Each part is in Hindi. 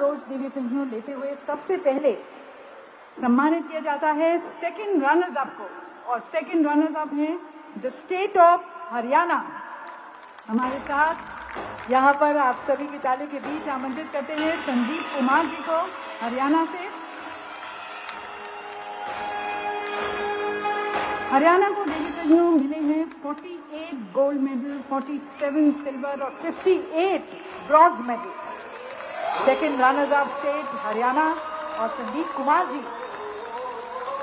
अप्रोच देवी सिंह लेते हुए सबसे पहले सम्मानित किया जाता है सेकंड रनर्स अप को, और सेकंड रनर्स अप है द स्टेट ऑफ हरियाणा। हमारे साथ यहाँ पर आप सभी की तालियों के बीच आमंत्रित करते हैं संदीप कुमार जी को हरियाणा से। हरियाणा को देवी सिंह मिले हैं 48 गोल्ड मेडल, 47 सिल्वर और 58 bronze medal. Second runners up state Haryana और संदीप कुमार जी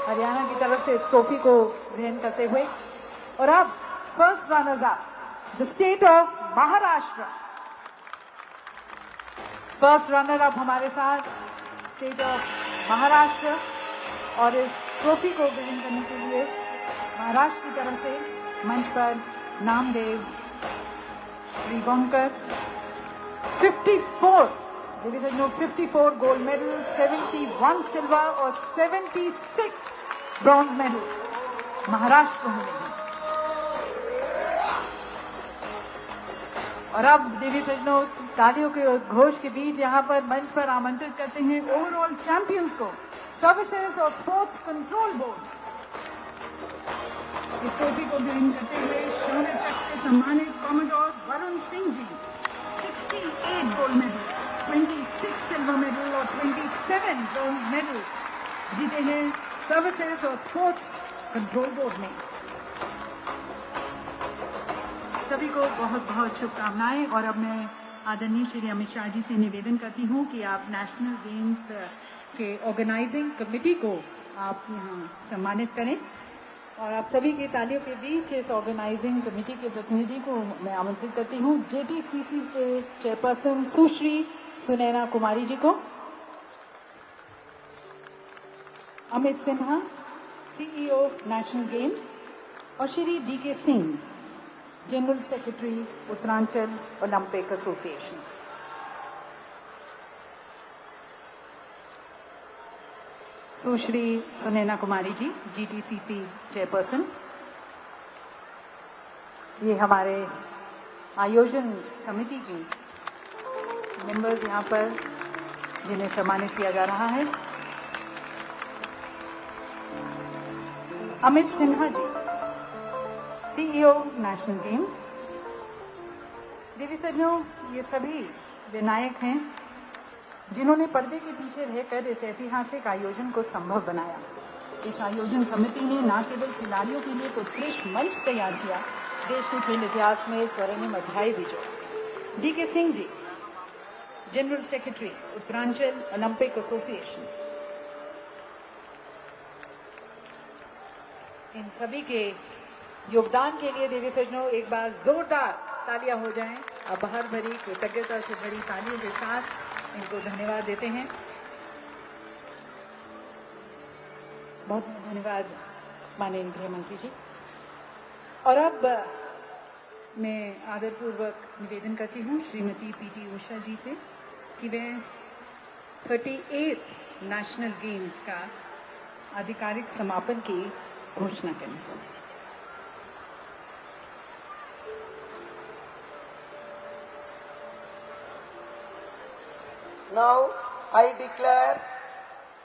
हरियाणा की तरफ से इस ट्रॉफी को ग्रहण करते हुए। और अब first runners up the state of Maharashtra. First runner up हमारे साथ स्टेट ऑफ महाराष्ट्र, और इस ट्रॉफी को ग्रहण करने के लिए महाराष्ट्र की तरफ से मंच पर नामदेव श्रीगोंकर 54 54 गोल्ड मेडल, 71 सिल्वर और 76 ब्रॉन्ज मेडल महाराष्ट्र को मिले हैं। और अब देवी सज्जनों तालियों के घोष के बीच यहाँ पर मंच पर आमंत्रित करते हैं ओवरऑल चैंपियंस को, सर्विसेज और स्पोर्ट्स कंट्रोल बोर्ड। इस ट्रॉफी को ग्रहण करते हुए शौर्य चक्र से सम्मानित commodore Varun Singh ji 68 gold medal, 26 silver medal और 27 ब्रॉन्ज मेडल जीते हैं सर्विसेज और स्पोर्ट्स कंट्रोल बोर्ड ने। सभी को बहुत बहुत शुभकामनाएं। और अब मैं आदरणीय श्री अमित शाह जी से निवेदन करती हूं कि आप नेशनल गेम्स के ऑर्गेनाइजिंग कमेटी को आप यहां सम्मानित करें। और आप सभी की तालियों के बीच इस ऑर्गेनाइजिंग कमेटी के प्रतिनिधि को मैं आमंत्रित करती हूं जेटीसीसी के चेयरपर्सन सुश्री सुनैना कुमारी जी को, Amit Sinha CEO national games, और Shri DK Singh general secretary Uttaranchal Olympic association. Sushri Sunaina Kumari ji GTCC chairperson, ये हमारे आयोजन समिति की मेंबर्स यहाँ पर जिन्हें सम्मानित किया जा रहा है। Amit Sinha ji CEO national games. देवी सज्जनों, ये सभी विनायक हैं जिन्होंने पर्दे के पीछे रहकर इस ऐतिहासिक आयोजन को संभव बनाया। इस आयोजन समिति ने न केवल खिलाड़ियों के लिए एक उत्कृष्ट मंच तैयार किया, देश के खेल इतिहास में स्वर्णिम अध्याय भी जोड़ा। DK Singh ji general secretary Uttaranchal Olympic association, इन सभी के योगदान के लिए देवी सज्जनों एक बार जोरदार तालियां हो जाएं। अब बाहर भरी कृतज्ञता से भरी तालियों के साथ इनको धन्यवाद देते हैं। बहुत बहुत धन्यवाद माननीय गृह मंत्री जी। और अब मैं आदरपूर्वक निवेदन करती हूँ श्रीमती पीटी उषा जी से कि वे 38 नेशनल गेम्स का आधिकारिक समापन की घोषणा करें। Now I declare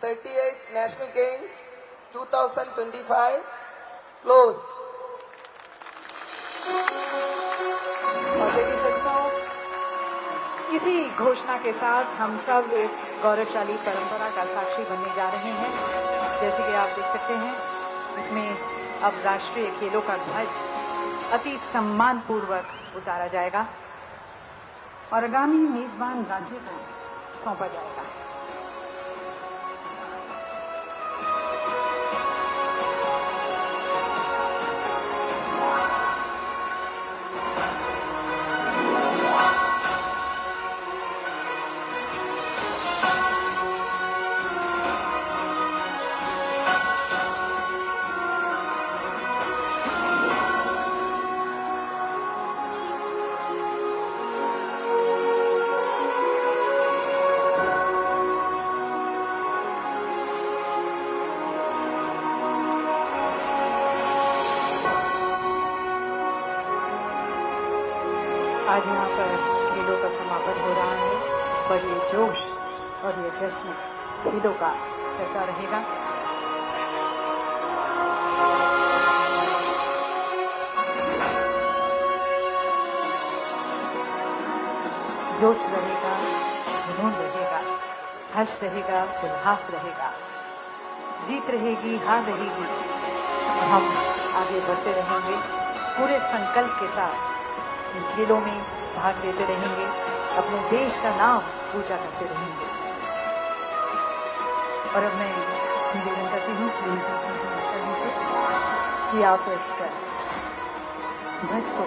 38th National Games 2025 closed. इसी घोषणा के साथ हम सब इस गौरवशाली परंपरा का साक्षी बनने जा रहे हैं। जैसे कि आप देख सकते हैं, इसमें अब राष्ट्रीय खेलों का ध्वज अति सम्मान पूर्वक उतारा जाएगा और आगामी मेजबान राज्य को सौंपा जाएगा। आज यहाँ पर खेलों का समापन हो रहा है, पर ये जोश और ये जश्न खेलों का चलता रहेगा। जोश रहेगा, जुनून रहेगा, हर्ष रहेगा, उल्लास रहेगा, जीत रहेगी, हार रहेगी, हम आगे बढ़ते रहेंगे पूरे संकल्प के साथ। इन खेलों में भाग लेते रहेंगे, अपने देश का नाम ऊंचा करते रहेंगे। और अब मैं निवेदन करती हूँ सभी से कि आप इस ध्वज को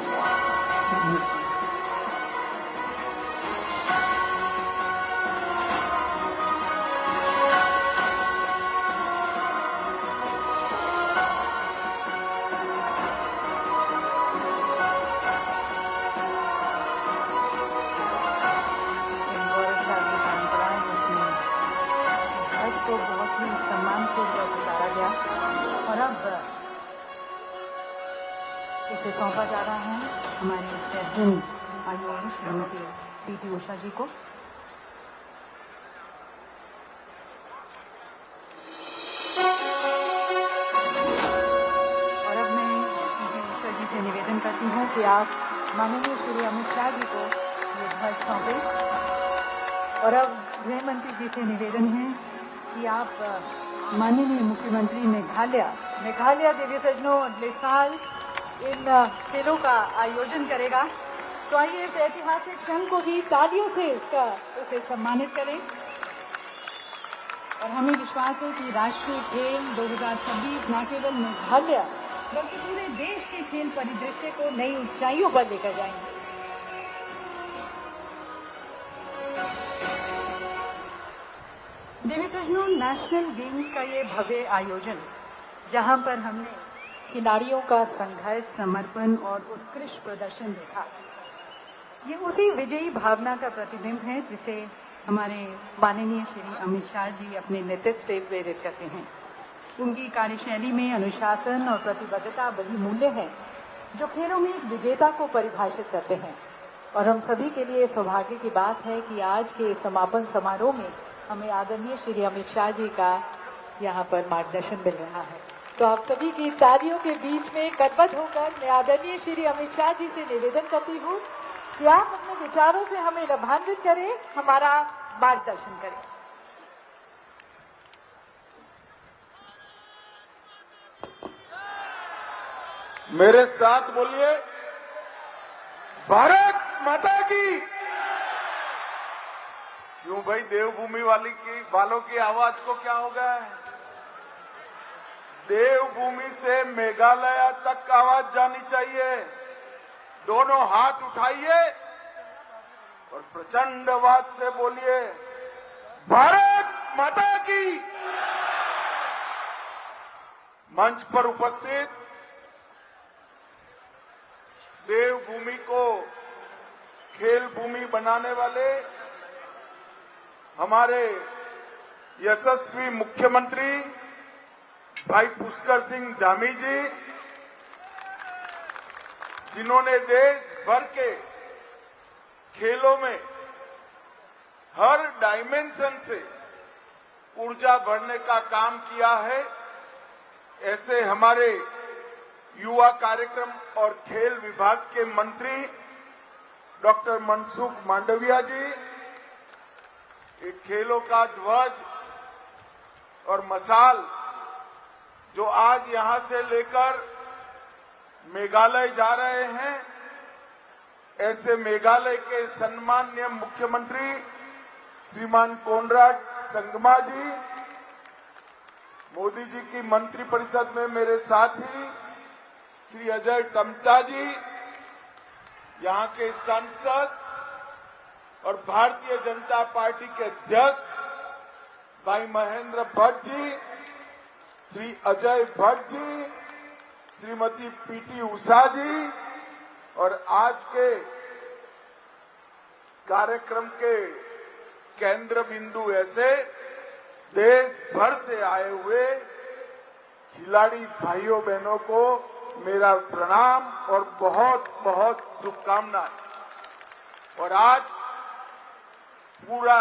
को बहुत ही सम्मानपूर्वक उतारा गया और अब इसे सौंपा जा रहा है हमारे प्रेसिडेंट आयुष श्रीमती पीटी उषा जी को। और अब मैं पीटी उषा जी से निवेदन करती हूँ कि आप माननीय श्री अमित शाह जी को ये ध्वज सौंपे। और अब गृह मंत्री जी से निवेदन है कि आप माननीय मुख्यमंत्री मेघालय देवी सज्जनों अगले साल इन खेलों का आयोजन करेगा, तो आइए इस ऐतिहासिक क्षण को भी तालियों से उसे सम्मानित करें। और हमें विश्वास है कि राष्ट्रीय खेल 2026 न केवल मेघालय बल्कि पूरे देश के खेल परिदृश्य को नई ऊंचाइयों पर लेकर जाएंगे। देवी सज्जनों, नेशनल गेम्स का ये भव्य आयोजन जहां पर हमने खिलाड़ियों का संघर्ष, समर्पण और उत्कृष्ट प्रदर्शन देखा, ये उसी विजयी भावना का प्रतिबिंब है जिसे हमारे माननीय श्री अमित शाह जी अपने नेतृत्व से प्रेरित करते हैं। उनकी कार्यशैली में अनुशासन और प्रतिबद्धता वही मूल्य है जो खेलों में एक विजेता को परिभाषित करते हैं। और हम सभी के लिए सौभाग्य की बात है कि आज के समापन समारोह में हमें आदरणीय श्री अमित शाह जी का यहाँ पर मार्गदर्शन मिल रहा है। तो आप सभी की तालियों के बीच में करबद्ध होकर मैं आदरणीय श्री अमित शाह जी से निवेदन करती हूँ कि आप अपने विचारों से हमें लाभान्वित करें, हमारा मार्गदर्शन करें। मेरे साथ बोलिए, भारत माता की। क्यों भाई, देवभूमि वालों की आवाज को क्या हो गया है? देवभूमि से मेघालय तक आवाज जानी चाहिए। दोनों हाथ उठाइए और प्रचंड आवाज से बोलिए, भारत माता की। मंच पर उपस्थित देवभूमि को खेल भूमि बनाने वाले हमारे यशस्वी मुख्यमंत्री भाई पुष्कर सिंह धामी जी, जिन्होंने देश भर के खेलों में हर डायमेंशन से ऊर्जा भरने का काम किया है, ऐसे हमारे युवा कार्यक्रम और खेल विभाग के मंत्री डॉक्टर मनसुख मांडविया जी, एक खेलों का ध्वज और मशाल जो आज यहां से लेकर मेघालय जा रहे हैं, ऐसे मेघालय के सम्माननीय मुख्यमंत्री श्रीमान कोनराड संगमा जी, मोदी जी की मंत्रिपरिषद में मेरे साथी श्री अजय टम्टा जी, यहां के सांसद और भारतीय जनता पार्टी के अध्यक्ष भाई महेंद्र भट्ट जी, श्री अजय भट्ट जी, श्रीमती पीटी उषा जी, और आज के कार्यक्रम के केंद्र बिंदु ऐसे देश भर से आए हुए खिलाड़ी भाइयों बहनों को मेरा प्रणाम और बहुत बहुत शुभकामनाएं। और आज पूरा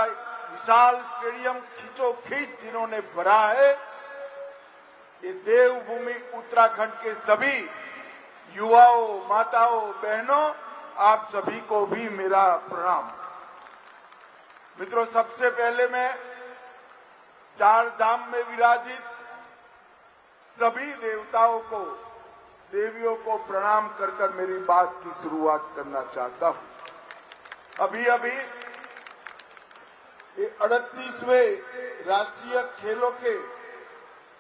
विशाल स्टेडियम खींचोखींच जिन्होंने भरा है, ये देवभूमि उत्तराखंड के सभी युवाओं, माताओं, बहनों, आप सभी को भी मेरा प्रणाम। मित्रों, सबसे पहले मैं चार धाम में विराजित सभी देवताओं को, देवियों को प्रणाम कर कर मेरी बात की शुरुआत करना चाहता हूं। अभी अभी ये 38वें राष्ट्रीय खेलों के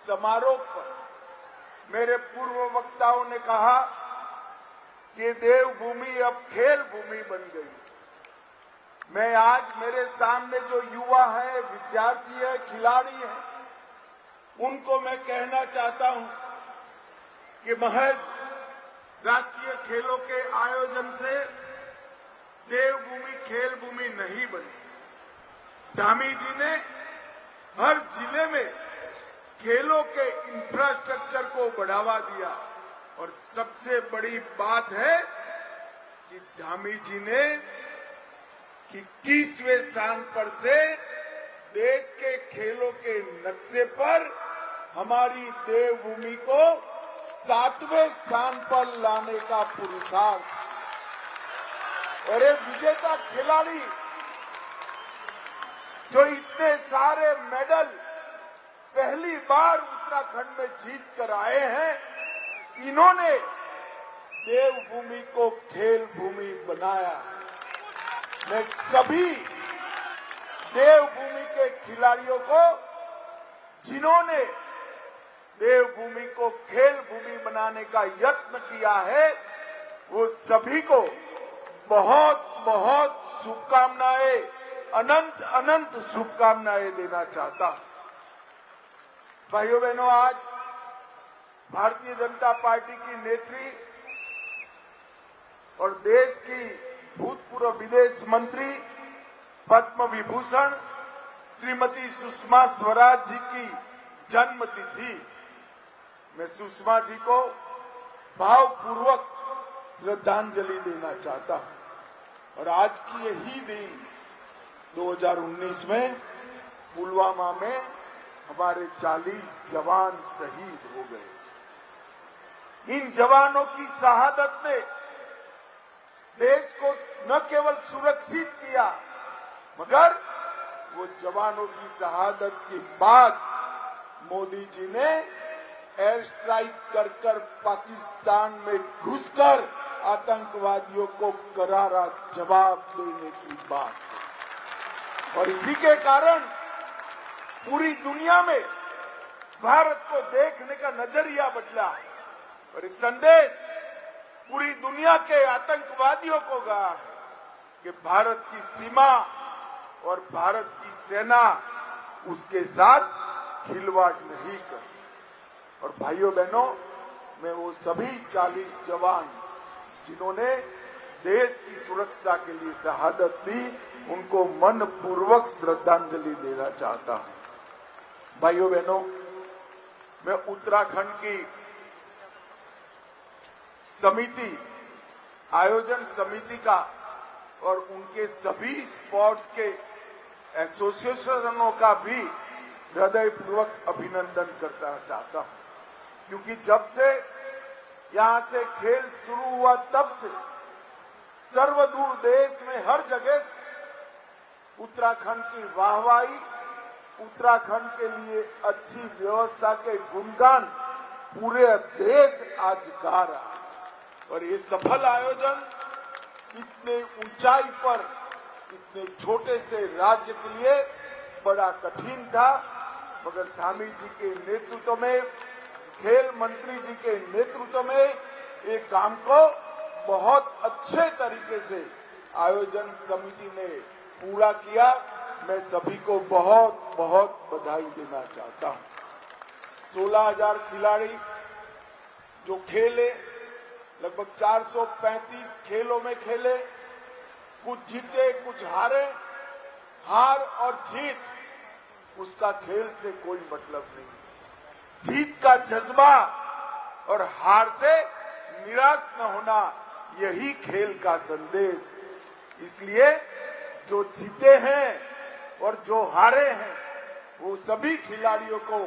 समारोह पर मेरे पूर्व वक्ताओं ने कहा कि देवभूमि अब खेल भूमि बन गई। मैं आज मेरे सामने जो युवा है, विद्यार्थी है, खिलाड़ी है, उनको मैं कहना चाहता हूं कि महज राष्ट्रीय खेलों के आयोजन से देवभूमि खेल भूमि नहीं बनी। धामी जी ने हर जिले में खेलों के इंफ्रास्ट्रक्चर को बढ़ावा दिया और सबसे बड़ी बात है कि धामी जी ने 21वें स्थान पर से देश के खेलों के नक्शे पर हमारी देवभूमि को 7वें स्थान पर लाने का पुरुषार्थ। और एक विजेता खिलाड़ी जो इतने सारे मेडल पहली बार उत्तराखंड में जीत कर आए हैं, इन्होंने देवभूमि को खेल भूमि बनाया। मैं सभी देवभूमि के खिलाड़ियों को, जिन्होंने देवभूमि को खेल भूमि बनाने का यत्न किया है, वो सभी को बहुत बहुत शुभकामनाएं, अनंत अनंत शुभकामनाएं देना चाहता हूं। भाइयों बहनों, आज भारतीय जनता पार्टी की नेत्री और देश की भूतपूर्व विदेश मंत्री, पद्म विभूषण श्रीमती सुषमा स्वराज जी की जन्मतिथि। मैं सुषमा जी को भावपूर्वक श्रद्धांजलि देना चाहता हूं। और आज की यही दिन 2019 में पुलवामा में हमारे 40 जवान शहीद हो गए। इन जवानों की शहादत ने देश को न केवल सुरक्षित किया, मगर वो जवानों की शहादत के बाद मोदी जी ने एयर स्ट्राइक कर कर पाकिस्तान में घुसकर आतंकवादियों को करारा जवाब देने की बात। और इसी के कारण पूरी दुनिया में भारत को देखने का नजरिया बदला और एक संदेश पूरी दुनिया के आतंकवादियों को गया है कि भारत की सीमा और भारत की सेना उसके साथ खिलवाड़ नहीं कर सकती। और भाइयों बहनों, मैं वो सभी 40 जवान जिन्होंने देश की सुरक्षा के लिए शहादत दी, उनको मनपूर्वक श्रद्धांजलि देना चाहता हूं। भाइयों बहनों, मैं उत्तराखंड की समिति, आयोजन समिति का और उनके सभी स्पोर्ट्स के एसोसिएशनों का भी हृदयपूर्वक अभिनंदन करना चाहता हूं, क्योंकि जब से यहां से खेल शुरू हुआ तब से सर्वदूर देश में हर जगह से उत्तराखंड की वाहवाही, उत्तराखंड के लिए अच्छी व्यवस्था के गुणगान पूरे देश आज गा रहा है। और ये सफल आयोजन इतने ऊंचाई पर, इतने छोटे से राज्य के लिए बड़ा कठिन था, मगर धामी जी के नेतृत्व में, खेल मंत्री जी के नेतृत्व में ये काम को बहुत अच्छे तरीके से आयोजन समिति ने पूरा किया। मैं सभी को बहुत बहुत बधाई देना चाहता हूं। 16,000 खिलाड़ी जो खेले, लगभग 435 खेलों में खेले, कुछ जीते कुछ हारे। हार और जीत उसका खेल से कोई मतलब नहीं। जीत का जज्बा और हार से निराश न होना, यही खेल का संदेश। इसलिए जो जीते हैं और जो हारे हैं वो सभी खिलाड़ियों को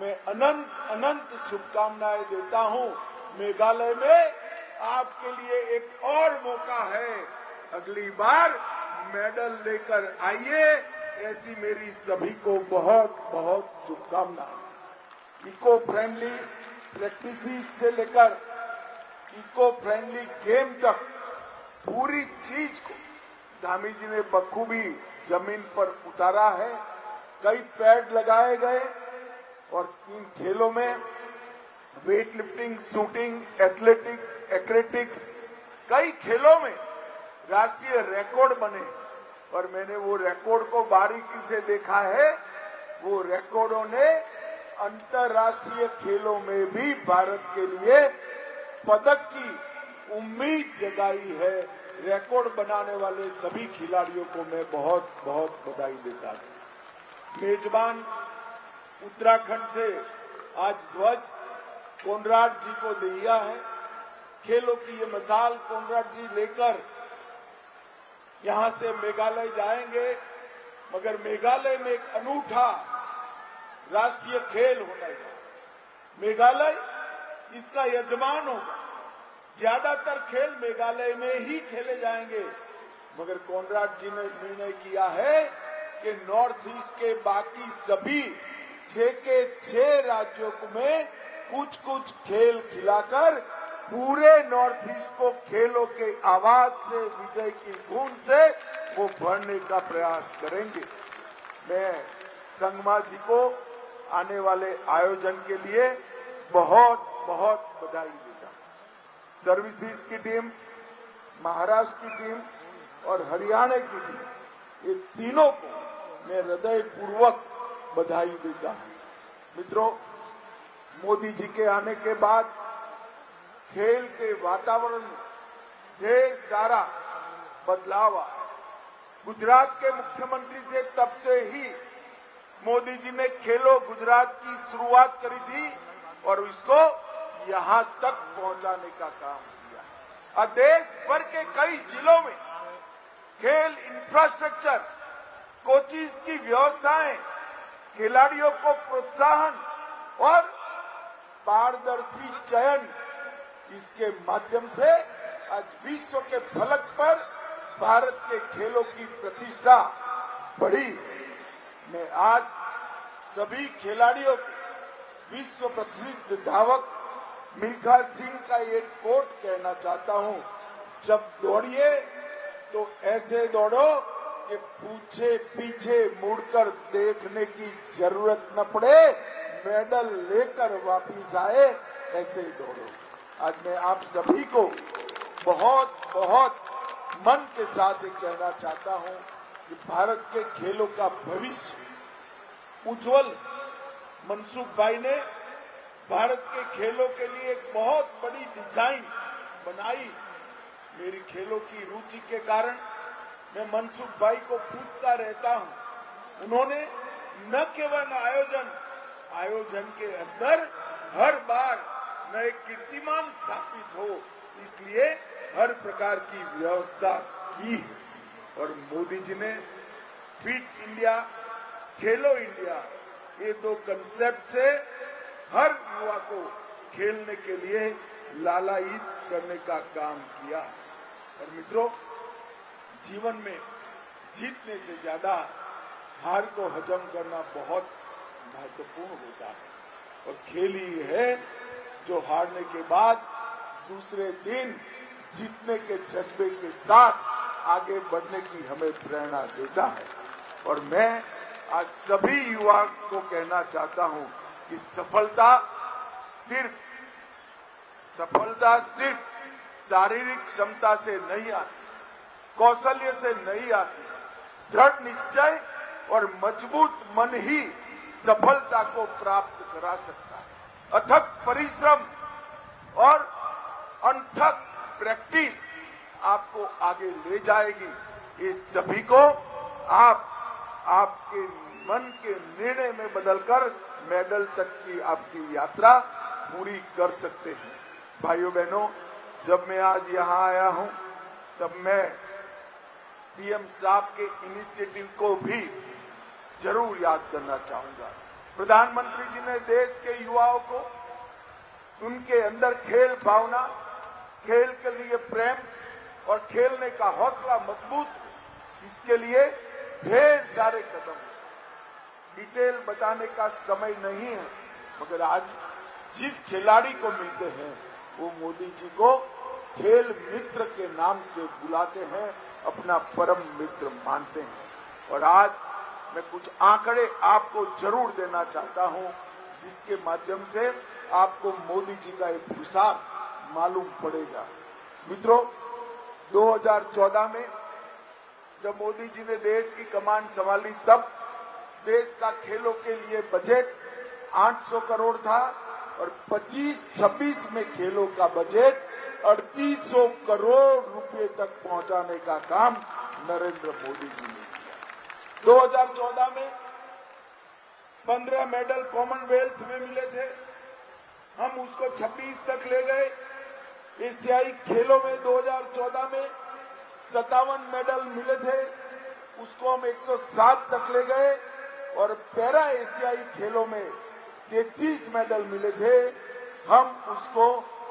मैं अनंत अनंत शुभकामनाएं देता हूं। मेघालय में आपके लिए एक और मौका है, अगली बार मेडल लेकर आइए, ऐसी मेरी सभी को बहुत बहुत शुभकामनाएं। इको फ्रेंडली प्रैक्टिसेस से लेकर इको फ्रेंडली गेम तक पूरी चीज को धामी जी ने बखूबी जमीन पर उतारा है। कई पैड लगाए गए और इन खेलों में वेट लिफ्टिंग, शूटिंग, एथलेटिक्स, एक्रेटिक्स, कई खेलों में राष्ट्रीय रिकॉर्ड बने और मैंने वो रिकॉर्ड को बारीकी से देखा है। वो रिकॉर्डों ने अंतर्राष्ट्रीय खेलों में भी भारत के लिए पदक की उम्मीद जगाई है। रिकॉर्ड बनाने वाले सभी खिलाड़ियों को मैं बहुत बहुत बधाई देता हूं। मेजबान उत्तराखंड से आज ध्वज कोनराड जी को दिया है। खेलों की ये मिसाल कोनराड जी लेकर यहां से मेघालय जाएंगे, मगर मेघालय में एक अनूठा राष्ट्रीय खेल होना है। मेघालय इसका यजमान होगा। ज्यादातर खेल मेघालय में ही खेले जाएंगे, मगर कोनराड जी ने निर्णय किया है कि नॉर्थ ईस्ट के बाकी सभी 6 के 6 राज्यों में कुछ कुछ खेल खिलाकर पूरे नॉर्थ ईस्ट को खेलों के आवाज से, विजय की गूंज से वो भरने का प्रयास करेंगे। मैं संगमा जी को आने वाले आयोजन के लिए बहुत बहुत बधाई देता हूं। सर्विसेज की टीम, महाराष्ट्र की टीम और हरियाणा की टीम, ये तीनों को मैं हृदयपूर्वक बधाई देता हूं। मित्रों, मोदी जी के आने के बाद खेल के वातावरण में ढेर सारा बदलाव आया। गुजरात के मुख्यमंत्री थे, तब से ही मोदी जी ने खेलो गुजरात की शुरुआत करी थी और इसको यहां तक पहुंचाने का काम किया। और देश भर के कई जिलों में खेल इंफ्रास्ट्रक्चर, कोचिज की व्यवस्थाएं, खिलाड़ियों को प्रोत्साहन और पारदर्शी चयन, इसके माध्यम से आज विश्व के फलक पर भारत के खेलों की प्रतिष्ठा बढ़ी। मैं आज सभी खिलाड़ियों को विश्व प्रसिद्ध धावक मिल्खा सिंह का एक कोट कहना चाहता हूं, जब दौड़िए तो ऐसे दौड़ो कि पीछे मुड़कर देखने की जरूरत न पड़े, मेडल लेकर वापिस आए, ऐसे ही दौड़ो। आज मैं आप सभी को बहुत बहुत मन के साथ ये कहना चाहता हूं कि भारत के खेलों का भविष्य उज्जवल। मनसुख भाई ने भारत के खेलों के लिए एक बहुत बड़ी डिजाइन बनाई। मेरी खेलों की रुचि के कारण मैं मनसुख भाई को पूछता रहता हूं। उन्होंने न केवल आयोजन के अंदर हर बार नए कीर्तिमान स्थापित हो, इसलिए हर प्रकार की व्यवस्था की है। और मोदी जी ने फिट इंडिया, खेलो इंडिया, ये 2 कंसेप्ट से हर युवा को खेलने के लिए लालायित करने का काम किया। और मित्रों, जीवन में जीतने से ज्यादा हार को हजम करना बहुत महत्वपूर्ण होता है। और खेल ही है जो हारने के बाद दूसरे दिन जीतने के जज्बे के साथ आगे बढ़ने की हमें प्रेरणा देता है। और मैं आज सभी युवा को कहना चाहता हूं कि सफलता सिर्फ शारीरिक क्षमता से नहीं आती, कौशल्य से नहीं आती। दृढ़ निश्चय और मजबूत मन ही सफलता को प्राप्त करा सकता है। अथक परिश्रम और अनथक प्रैक्टिस आपको आगे ले जाएगी। ये सभी को आपके मन के निर्णय में बदलकर मेडल तक की आपकी यात्रा पूरी कर सकते हैं। भाइयों बहनों, जब मैं आज यहाँ आया हूँ, तब मैं पीएम साहब के इनिशिएटिव को भी जरूर याद करना चाहूंगा। प्रधानमंत्री जी ने देश के युवाओं को उनके अंदर खेल भावना, खेल के लिए प्रेम और खेलने का हौसला मजबूत, इसके लिए ढेर सारे कदम, डिटेल बताने का समय नहीं है, मगर आज जिस खिलाड़ी को मिलते हैं वो मोदी जी को खेल मित्र के नाम से बुलाते हैं, अपना परम मित्र मानते हैं। और आज मैं कुछ आंकड़े आपको जरूर देना चाहता हूं, जिसके माध्यम से आपको मोदी जी का एक हिसाब मालूम पड़ेगा। मित्रों, 2014 में जब मोदी जी ने देश की कमान संभाली, तब देश का खेलों के लिए बजट 800 करोड़ था और 25-26 में खेलों का बजट 3800 करोड़ रुपए तक पहुंचाने का काम नरेंद्र मोदी जी ने किया। 2014 में 15 मेडल कॉमनवेल्थ में मिले थे, हम उसको 26 तक ले गए। एशियाई खेलों में 2014 में 57 मेडल मिले थे, उसको हम 107 तक ले गए। और पैरा एशियाई खेलों में 33 मेडल मिले थे, हम उसको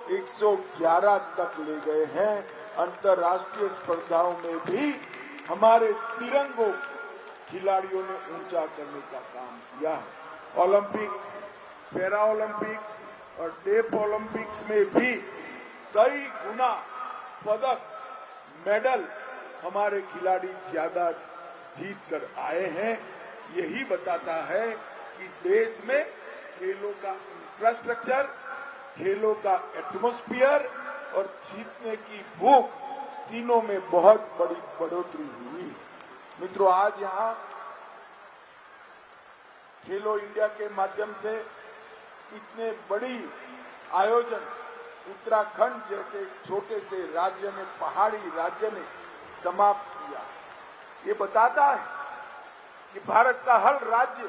111 तक ले गए हैं। अंतर्राष्ट्रीय स्पर्धाओं में भी हमारे तिरंगों खिलाड़ियों ने ऊंचा करने का काम किया है। ओलंपिक, पैरा ओलंपिक और डेफ ओलंपिक्स में भी कई गुना पदक, मेडल हमारे खिलाड़ी ज्यादा जीत कर आए हैं। यही बताता है कि देश में खेलों का इंफ्रास्ट्रक्चर, खेलों का एटमॉस्फेयर और जीतने की भूख, तीनों में बहुत बड़ी बढ़ोतरी हुई। मित्रों, आज यहाँ खेलो इंडिया के माध्यम से इतने बड़ी आयोजन उत्तराखंड जैसे छोटे से राज्य ने, पहाड़ी राज्य ने समाप्त किया। ये बताता है कि भारत का हर राज्य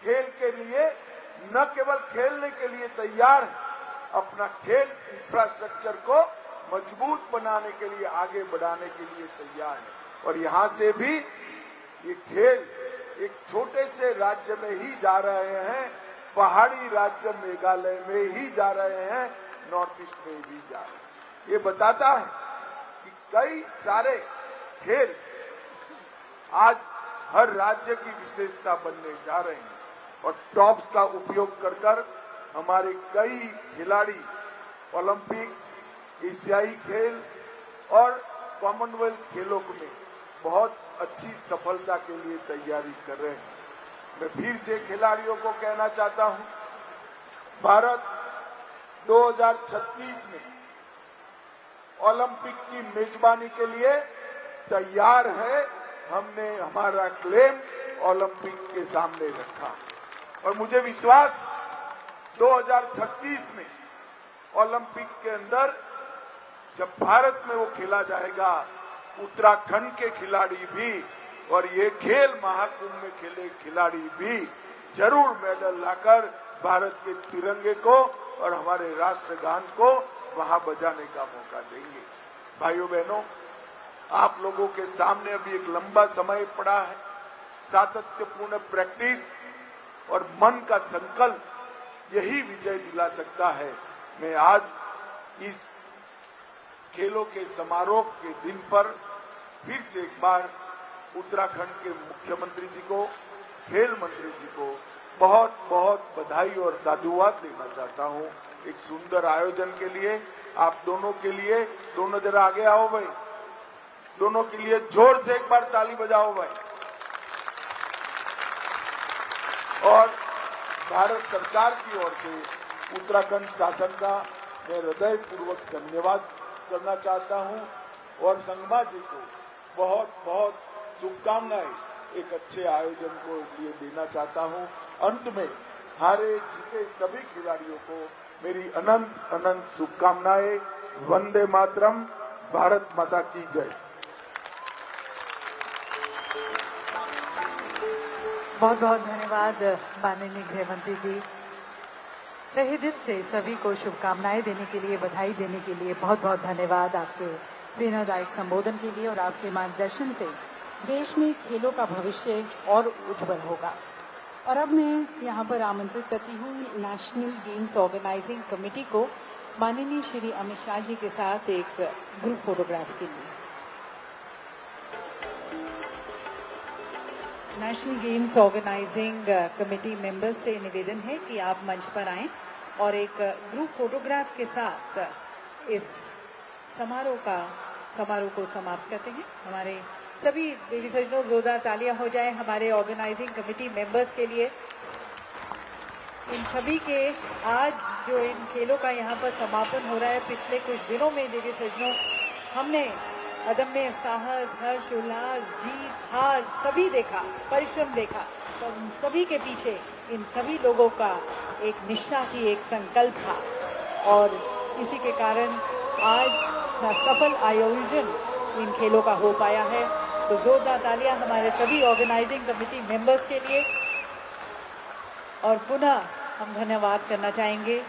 खेल के लिए न केवल खेलने के लिए तैयार है, अपना खेल इंफ्रास्ट्रक्चर को मजबूत बनाने के लिए, आगे बढ़ाने के लिए तैयार है। और यहां से भी ये खेल एक छोटे से राज्य में ही जा रहे हैं, पहाड़ी राज्य मेघालय में ही जा रहे हैं, नॉर्थ ईस्ट में भी जा रहे हैं। ये बताता है कि कई सारे खेल आज हर राज्य की विशेषता बनने जा रहे हैं। और टॉप्स का उपयोग कर हमारे कई खिलाड़ी ओलंपिक, एशियाई खेल और कॉमनवेल्थ खेलों में बहुत अच्छी सफलता के लिए तैयारी कर रहे हैं। मैं फिर से खिलाड़ियों को कहना चाहता हूं, भारत 2036 में ओलंपिक की मेजबानी के लिए तैयार है। हमने हमारा क्लेम ओलंपिक के सामने रखा और मुझे विश्वास 2036 में ओलंपिक के अंदर जब भारत में वो खेला जाएगा, उत्तराखंड के खिलाड़ी भी और ये खेल महाकुंभ में खेले खिलाड़ी भी जरूर मेडल लाकर भारत के तिरंगे को और हमारे राष्ट्रगान को वहां बजाने का मौका देंगे। भाइयों बहनों, आप लोगों के सामने अभी एक लंबा समय पड़ा है। सातत्यपूर्ण प्रैक्टिस और मन का संकल्प यही विजय दिला सकता है। मैं आज इस खेलों के समारोह के दिन पर फिर से एक बार उत्तराखंड के मुख्यमंत्री जी को, खेल मंत्री जी को बहुत बहुत बधाई और साधुवाद देना चाहता हूं एक सुंदर आयोजन के लिए। आप दोनों के लिए, दोनों जरा आगे आओ भाई, दोनों के लिए जोर से एक बार ताली बजाओ भाई। और भारत सरकार की ओर से उत्तराखंड शासन का मैं हृदयपूर्वक धन्यवाद करना चाहता हूं और संगमा जी को बहुत बहुत शुभकामनाएं एक अच्छे आयोजन को लिए देना चाहता हूं। अंत में हारे जीते सभी खिलाड़ियों को मेरी अनंत अनंत शुभकामनाएं। वंदे मातरम, भारत माता की जय। बहुत बहुत धन्यवाद माननीय गृह मंत्री जी। तहे दिल से सभी को शुभकामनाएं देने के लिए, बधाई देने के लिए बहुत बहुत धन्यवाद आपके प्रेरणादायक संबोधन के लिए और आपके मार्गदर्शन से देश में खेलों का भविष्य और उज्जवल होगा। और अब मैं यहाँ पर आमंत्रित करती हूँ नेशनल गेम्स ऑर्गेनाइजिंग कमेटी को माननीय श्री अमित शाह जी के साथ एक ग्रुप फोटोग्राफ के लिए। National games organizing committee members से निवेदन है कि आप मंच पर आएं और एक ग्रुप फोटोग्राफ के साथ इस समारोह को समाप्त करते हैं। हमारे सभी देवी सज्जनों, जोरदार तालियां हो जाए हमारे ऑर्गेनाइजिंग कमेटी मेंबर्स के लिए। इन सभी के आज जो इन खेलों का यहाँ पर समापन हो रहा है, पिछले कुछ दिनों में देवी सज्जनों हमने अदम्य साहस, हर्ष, उल्लास, जीत, हार सभी देखा, परिश्रम देखा। तो उन सभी के पीछे इन सभी लोगों का एक निष्ठा की एक संकल्प था और इसी के कारण आज सफल आयोजन इन खेलों का हो पाया है। तो जोरदार तालियां हमारे सभी ऑर्गेनाइजिंग कमेटी मेंबर्स के लिए। और पुनः हम धन्यवाद करना चाहेंगे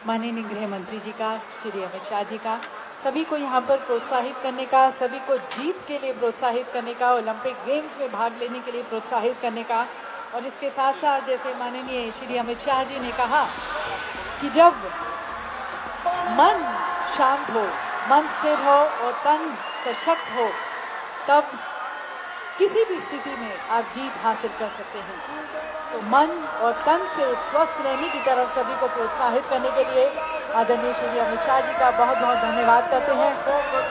माननीय गृह मंत्री जी का, श्री अमित शाह जी का, सभी को यहाँ पर प्रोत्साहित करने का, सभी को जीत के लिए प्रोत्साहित करने का, ओलंपिक गेम्स में भाग लेने के लिए प्रोत्साहित करने का। और इसके साथ साथ जैसे माननीय श्री अमित शाह जी ने कहा कि जब मन शांत हो, मन स्थिर हो और तन सशक्त हो, तब किसी भी स्थिति में आप जीत हासिल कर सकते हैं। तो मन और तन से स्वस्थ रहने की तरफ सभी को प्रोत्साहित करने के लिए आदरणीय श्री अमित शाह जी का बहुत बहुत धन्यवाद करते हैं।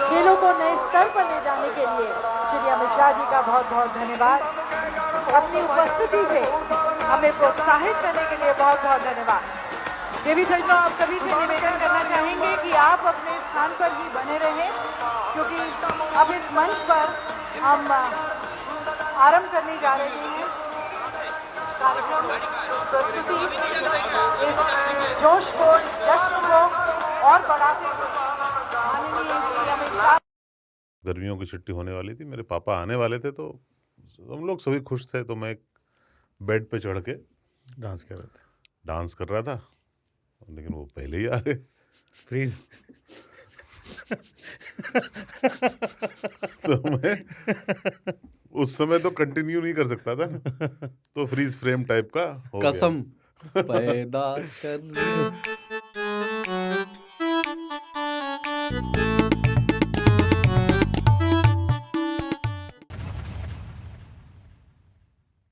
खेलों को नए स्तर पर ले जाने के लिए श्री अमित शाह जी का बहुत बहुत धन्यवाद। अपनी उपस्थिति से हमें प्रोत्साहित करने के लिए बहुत बहुत धन्यवाद। देवी सज्जनों, आप सभी से निवेदन करना चाहेंगे कि आप अपने स्थान पर ही बने रहें, क्योंकि अब इस मंच पर हम आरंभ करने जा रहे हैं कार्यक्रम, प्रस्तुति, इस जोश को, जश्न को और बढ़ाते हुए माननीय श्री अमित शाह। गर्मियों की छुट्टी होने वाली थी, मेरे पापा आने वाले थे, तो हम लोग सभी खुश थे। तो मैं एक बेड पे चढ़ के डांस कर रहे थे, डांस कर रहा था, लेकिन वो पहले ही आ गए। फ्रीज। तो मैं उस समय तो कंटिन्यू नहीं कर सकता था ना, तो फ्रीज फ्रेम टाइप का हो गया। कसम पैदा कर